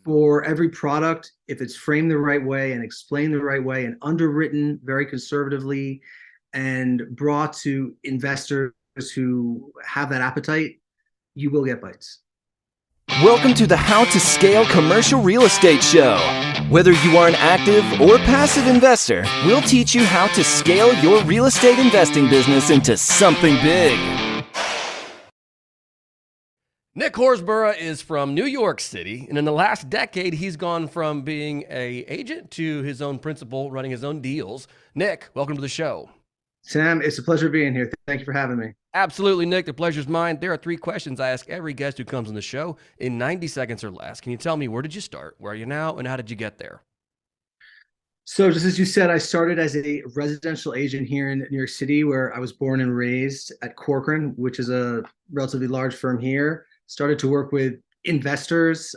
For every product, if it's framed the right way and explained the right way and underwritten very conservatively and brought to investors who have that appetite, you will get bites. Welcome to the How to Scale Commercial Real Estate Show. Whether you are an active or passive investor, we'll teach you how to scale your real estate investing business into something big. Nick Horsburgh is from New York City, and in the last decade, he's gone from being an agent to his own principal, running his own deals. Nick, welcome to the show. Sam, it's a pleasure being here. Thank you for having me. Absolutely, Nick. The pleasure's mine. There are 3 questions I ask every guest who comes on the show in 90 seconds or less. Can you tell me, where did you start? Where are you now? And how did you get there? So just as you said, I started as a residential agent here in New York City, where I was born and raised at Corcoran, which is a relatively large firm here. Started to work with investors,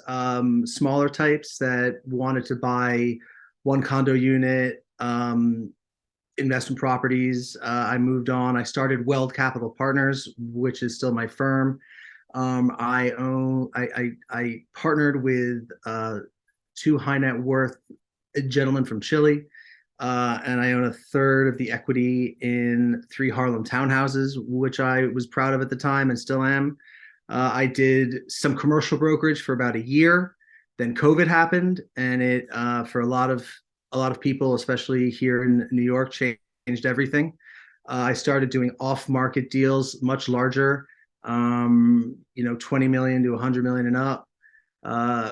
smaller types that wanted to buy one condo unit, investment properties. I moved on. I started Weld Capital Partners, which is still my firm. I partnered with 2 high net worth gentlemen from Chile, and I own a third of the equity in 3 Harlem townhouses, which I was proud of at the time and still am. I did some commercial brokerage for about a year. Then COVID happened, and it for a lot of people, especially here in New York, changed everything. I started doing off-market deals, much larger, 20 million to 100 million and up,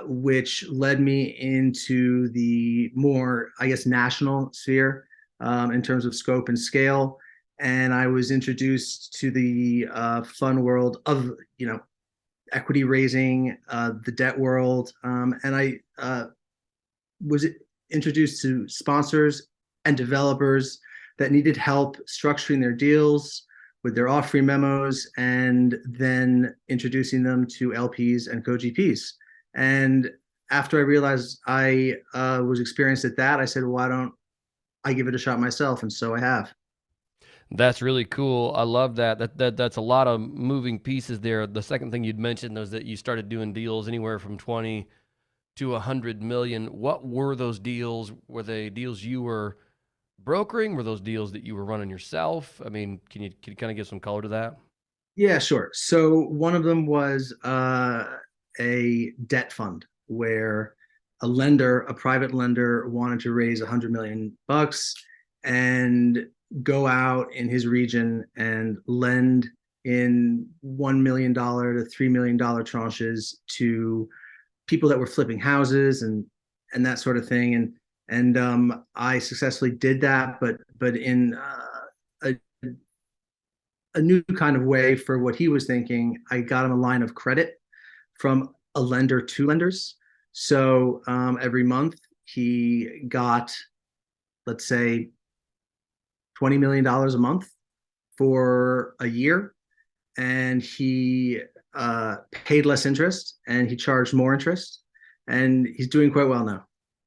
which led me into the more, I guess, national sphere in terms of scope and scale. And I was introduced to the fun world of, equity raising, the debt world. And I was introduced to sponsors and developers that needed help structuring their deals with their offering memos, and then introducing them to LPs and co-GPs. And after I realized I was experienced at that, I said, why don't I give it a shot myself? And so I have. That's really cool. I love that. That's a lot of moving pieces there. The second thing you'd mentioned was that you started doing deals anywhere from 20 to 100 million. What were those deals? Were they deals you were brokering? Were those deals that you were running yourself? I mean, can you kind of give some color to that? Yeah, sure. So one of them was a debt fund where a private lender, wanted to raise $100 million and go out in his region and lend in $1 million to $3 million tranches to people that were flipping houses and that sort of thing. And I successfully did that, but in a new kind of way for what he was thinking. I got him a line of credit from a lender to lenders. So every month he got, let's say, $20 million a month for a year, and he paid less interest and he charged more interest, and he's doing quite well now.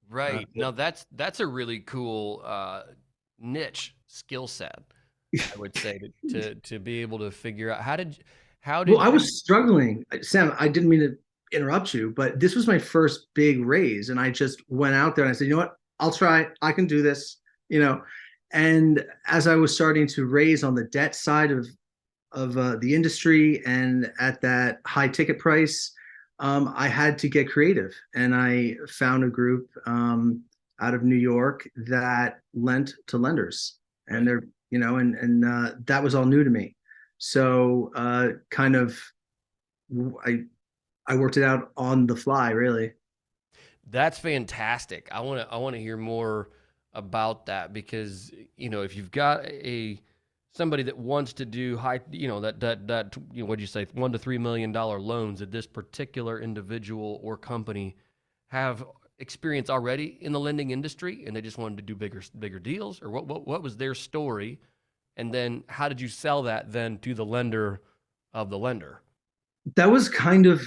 Right. Now that's a really cool niche skill set, I would say, to be able to figure out how did Well, I was struggling, Sam. I didn't mean to interrupt you, but this was my first big raise, and I just went out there and I said, you know what, I'll try. I can do this. And as I was starting to raise on the debt side of the industry and at that high ticket price, I had to get creative, and I found a group out of New York that lent to lenders, and they're that was all new to me. So I worked it out on the fly, really. That's fantastic. I want to hear more about that, because if you've got somebody that wants to do high, what'd you say, $1 to $3 million loans, that this particular individual or company have experience already in the lending industry and they just wanted to do bigger deals, or what was their story, and then how did you sell that then to the lender of the lender? That was kind of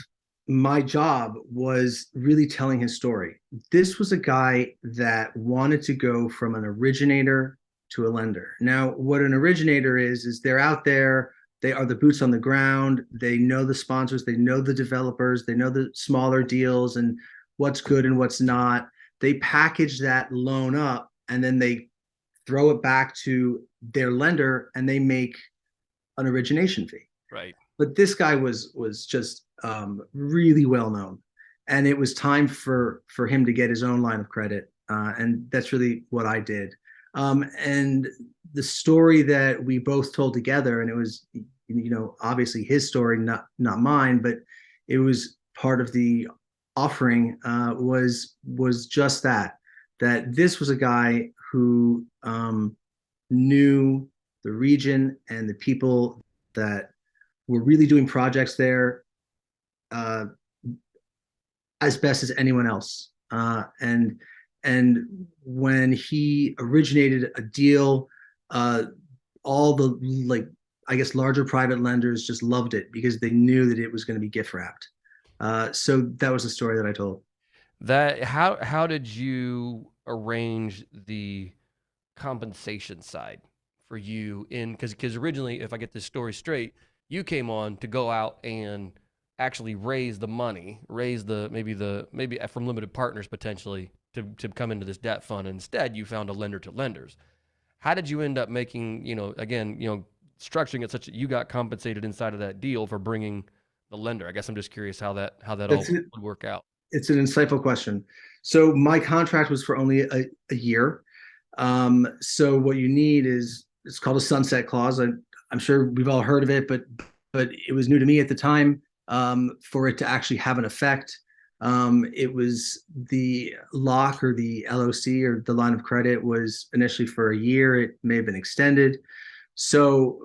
my job, was really telling his story. This was a guy that wanted to go from an originator to a lender. Now, what an originator is they're out there, they are the boots on the ground, they know the sponsors, they know the developers, they know the smaller deals, and what's good and what's not. They package that loan up and then they throw it back to their lender and they make an origination fee. Right. But this guy was just really well known, and it was time for him to get his own line of credit, and that's really what I did. And the story that we both told together, and it was obviously his story, not mine, but it was part of the offering, was just that this was a guy who knew the region and the people that were really doing projects there uh, as best as anyone else. And when he originated a deal, all the I guess larger private lenders just loved it because they knew that it was going to be gift wrapped. So that was the story that I told. That how did you arrange the compensation side for you in because originally, if I get this story straight, you came on to go out and actually raise the money, raise the maybe from limited partners potentially to come into this debt fund. Instead, you found a lender to lenders. How did you end up making, again, structuring it such that you got compensated inside of that deal for bringing the lender? I guess I'm just curious how that all That's it. would work out. It's an insightful question. So my contract was for only a year. So what you need is it's called a sunset clause. I'm sure we've all heard of it, but it was new to me at the time. For it to actually have an effect, it was the lock or the LOC or the line of credit was initially for a year. It may have been extended. So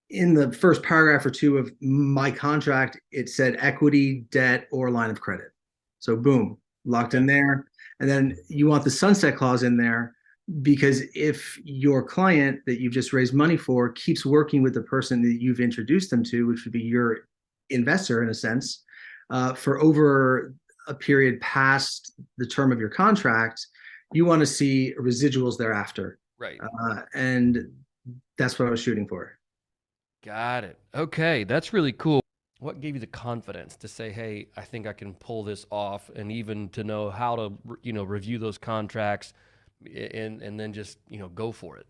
in the first paragraph or two of my contract, it said equity, debt, or line of credit. So boom, locked in there. And then you want the sunset clause in there because if your client that you've just raised money for keeps working with the person that you've introduced them to, which would be your investor in a sense, for over a period past the term of your contract, you want to see residuals thereafter. Right. And that's what I was shooting for. Got it. Okay, that's really cool. What gave you the confidence to say, "Hey, I think I can pull this off," and even to know how to, review those contracts, and then just go for it?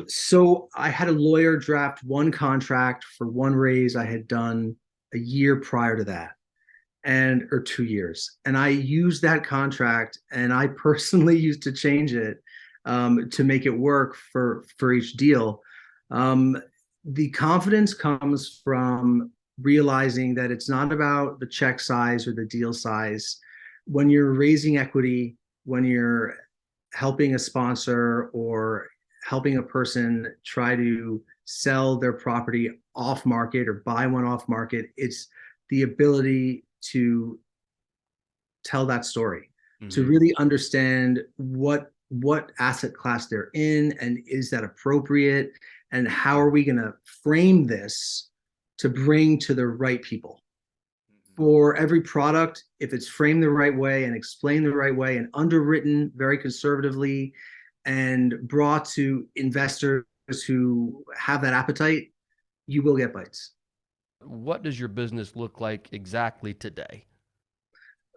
So I had a lawyer draft one contract for one raise I had done a year prior to that, or 2 years, and I used that contract, and I personally used to change it to make it work for each deal. The confidence comes from realizing that it's not about the check size or the deal size. When you're raising equity, when you're helping a sponsor or helping a person try to sell their property off market or buy one off market, it's the ability to tell that story, to really understand what asset class they're in and is that appropriate, and how are we going to frame this to bring to the right people. For every product, if it's framed the right way and explained the right way and underwritten very conservatively and brought to investors who have that appetite, you will get bites. What does your business look like exactly today?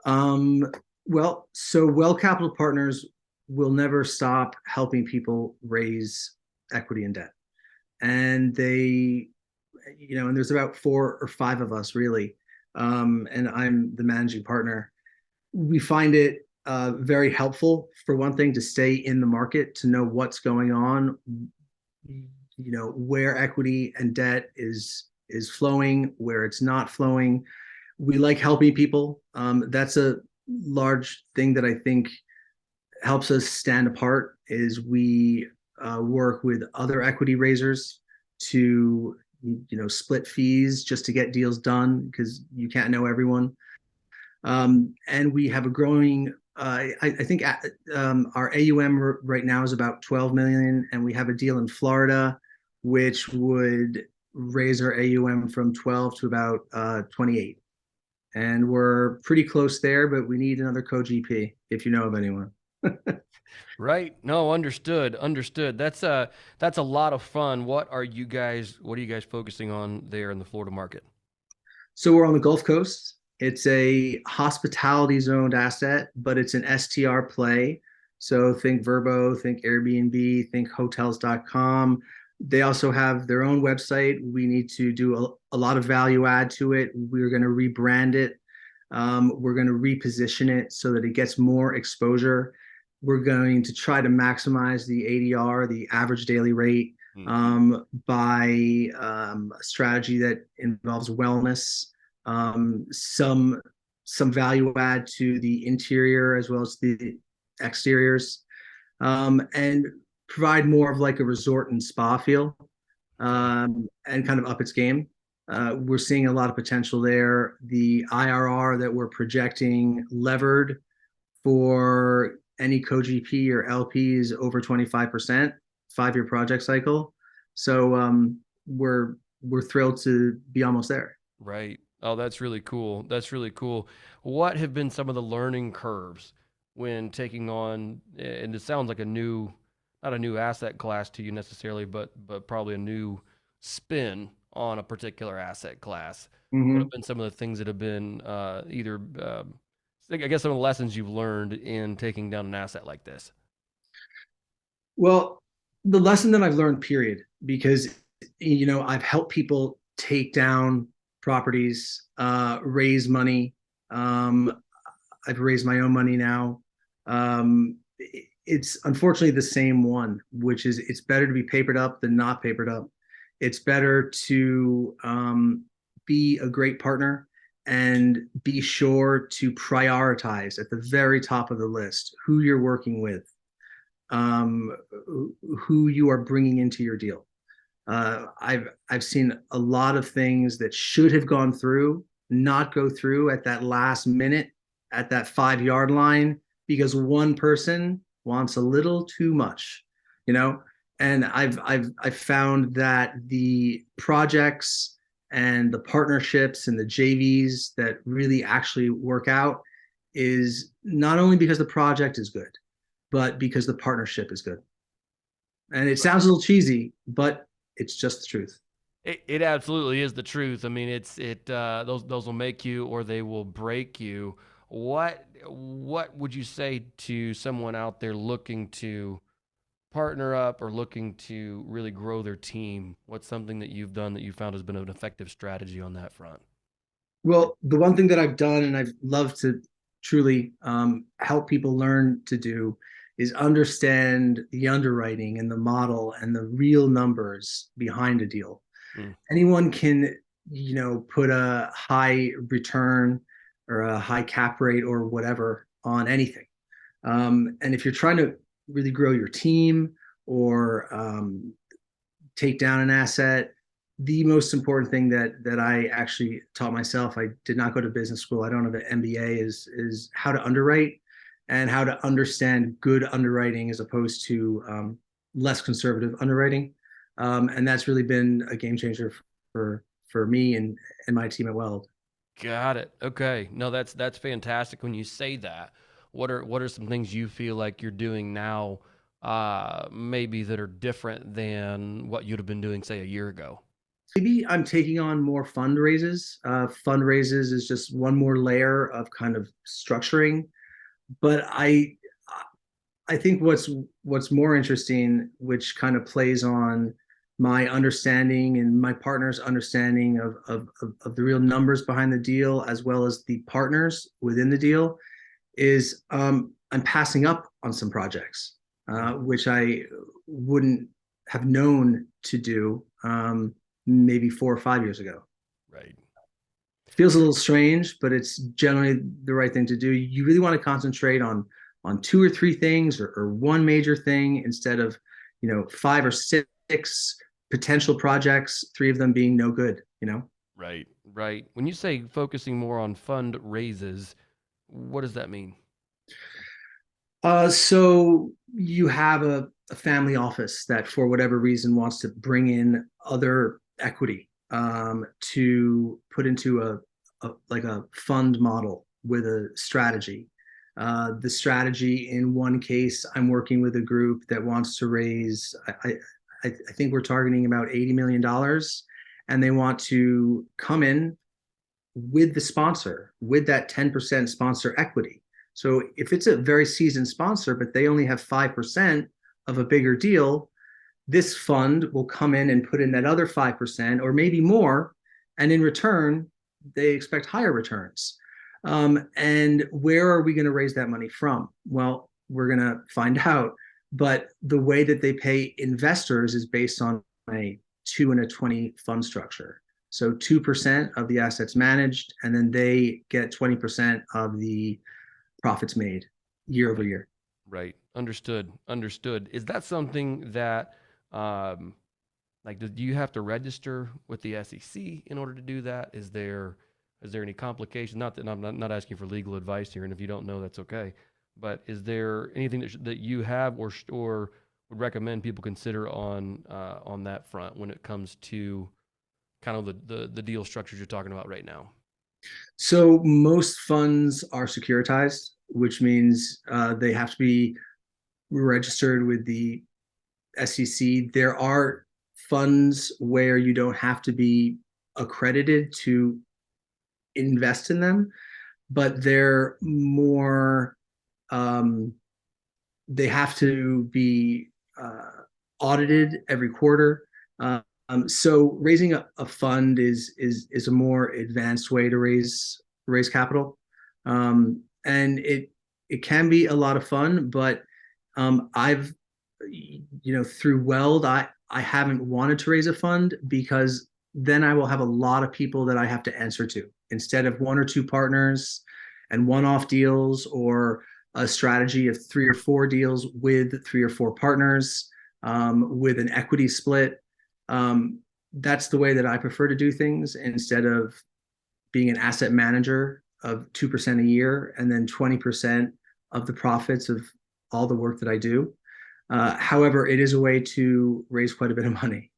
So Well Capital Partners will never stop helping people raise equity and debt. And and there's about 4 or 5 of us really. And I'm the managing partner. We find it very helpful, for one thing, to stay in the market, to know what's going on, where equity and debt is flowing, where it's not flowing. We like helping people. That's a large thing that I think helps us stand apart is we work with other equity raisers to split fees just to get deals done because you can't know everyone. And we have a growing I think our AUM right now is about 12 million, and we have a deal in Florida which would raise our AUM from 12 to about 28. And we're pretty close there, but we need another co-GP if you know of anyone. Right. No, understood. Understood. That's a lot of fun. What are you guys focusing on there in the Florida market? So we're on the Gulf Coast. It's a hospitality zoned asset, but it's an STR play. So think Verbo, think Airbnb, think hotels.com. They also have their own website. We need to do a lot of value add to it. We're going to rebrand it. We're going to reposition it so that it gets more exposure. We're going to try to maximize the ADR, the average daily rate, by a strategy that involves wellness, some value add to the interior as well as the exteriors, and provide more of like a resort and spa feel, and kind of up its game. We're seeing a lot of potential there. The IRR that we're projecting levered for any co-GP or LP is over 25%, 5-year project cycle. So we're thrilled to be almost there. Right. Oh, that's really cool. That's really cool. What have been some of the learning curves when taking on, and it sounds like not a new asset class to you necessarily, but probably a new spin on a particular asset class? What have Mm-hmm. been some of the things that have been either, I guess, some of the lessons you've learned in taking down an asset like this? Well, the lesson that I've learned, period, because I've helped people take down properties, raise money. Um, I've raised my own money now. It's unfortunately the same one, which is it's better to be papered up than not papered up. It's better to be a great partner and be sure to prioritize at the very top of the list who you're working with, um, who you are bringing into your deal. I've seen a lot of things that should have gone through not go through at that last minute, at that 5 yard line, because one person wants a little too much, you know. And I've found that the projects and the partnerships and the JVs that really actually work out is not only because the project is good, but because the partnership is good. And it sounds a little cheesy, but it's just the truth. It absolutely is the truth. I mean, those will make you or they will break you. What would you say to someone out there looking to partner up or looking to really grow their team? What's something that you've done that you found has been an effective strategy on that front? Well, the one thing that I've done and I've loved to truly help people learn to do is understand the underwriting and the model and the real numbers behind a deal. Mm, Anyone can, put a high return or a high cap rate or whatever on anything. And if you're trying to really grow your team or take down an asset, the most important thing that I actually taught myself, I did not go to business school, I don't have an MBA, is how to underwrite and how to understand good underwriting as opposed to less conservative underwriting. And that's really been a game changer for me and my team at Weld. got it. Okay. No, that's fantastic. When you say that, what are some things you feel like you're doing now, maybe that are different than what you'd have been doing, say, a year ago? Maybe I'm taking on more fundraisers. Fundraisers is just one more layer of kind of structuring. But I think what's more interesting, which kind of plays on my understanding and my partner's understanding of the real numbers behind the deal, as well as the partners within the deal, is I'm passing up on some projects, which I wouldn't have known to do maybe 4 or 5 years ago. Right. Feels a little strange, but it's generally the right thing to do. You really want to concentrate on 2 or 3 things or one major thing instead of 5 or 6 potential projects, 3 of them being no good. Right. Right. When you say focusing more on fund raises, what does that mean? So you have a family office that for whatever reason wants to bring in other equity, to put into a fund model with a strategy. The strategy in one case, I'm working with a group that wants to raise, I think we're targeting about $80 million, and they want to come in with the sponsor, with that 10% sponsor equity. So if it's a very seasoned sponsor, but they only have 5% of a bigger deal, this fund will come in and put in that other 5% or maybe more. And in return, they expect higher returns. And where are we going to raise that money from? Well, we're going to find out. But the way that they pay investors is based on a 2 and a 20 fund structure. So 2% of the assets managed, and then they get 20% of the profits made year over year. Right. Understood. Is that something that, do you have to register with the SEC in order to do that? Is there any complication? Not that I'm not asking for legal advice here, and if you don't know, that's okay. But is there anything that you have or would recommend people consider on that front when it comes to kind of the deal structures you're talking about right now? So most funds are securitized, which means they have to be registered with the SEC. There are funds where you don't have to be accredited to invest in them, but they're more, they have to be audited every quarter. So raising a fund is a more advanced way to raise capital, and it can be a lot of fun. But I've through Weld, I haven't wanted to raise a fund because then I will have a lot of people that I have to answer to instead of 1 or 2 partners and one-off deals, or a strategy of 3 or 4 deals with 3 or 4 partners with an equity split. That's the way that I prefer to do things, instead of being an asset manager of 2% a year and then 20% of the profits of all the work that I do. However, it is a way to raise quite a bit of money.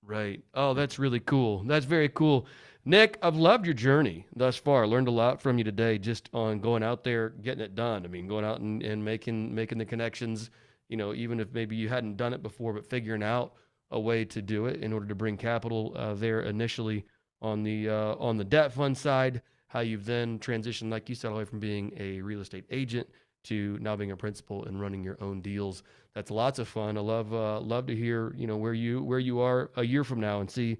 Right. Oh, that's really cool. That's very cool. Nick, I've loved your journey thus far. I learned a lot from you today just on going out there, getting it done. I mean, going out and making the connections, even if maybe you hadn't done it before, but figuring out a way to do it in order to bring capital there initially on the debt fund side, how you've then transitioned, like you said, away from being a real estate agent to now being a principal and running your own deals. That's lots of fun. I love to hear where you are a year from now and see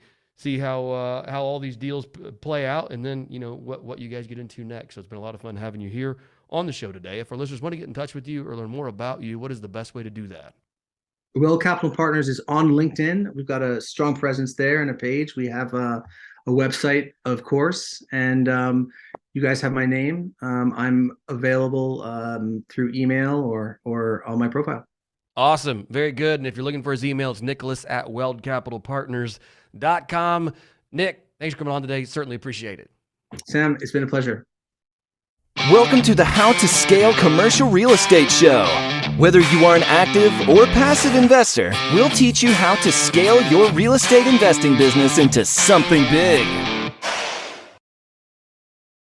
how all these deals play out, and then what you guys get into next. So it's been a lot of fun having you here on the show today. If our listeners want to get in touch with you or learn more about you, what is the best way to do that? Weld Capital Partners is on LinkedIn. We've got a strong presence there and a page. We have a website, of course, and you guys have my name. I'm available through email or on my profile. Awesome. Very good. And if you're looking for his email, it's nicholas@weldcapitalpartners.com. Nick, thanks for coming on today. Certainly appreciate it. Sam, it's been a pleasure. Welcome to the How to Scale Commercial Real Estate Show. Whether you are an active or passive investor, we'll teach you how to scale your real estate investing business into something big.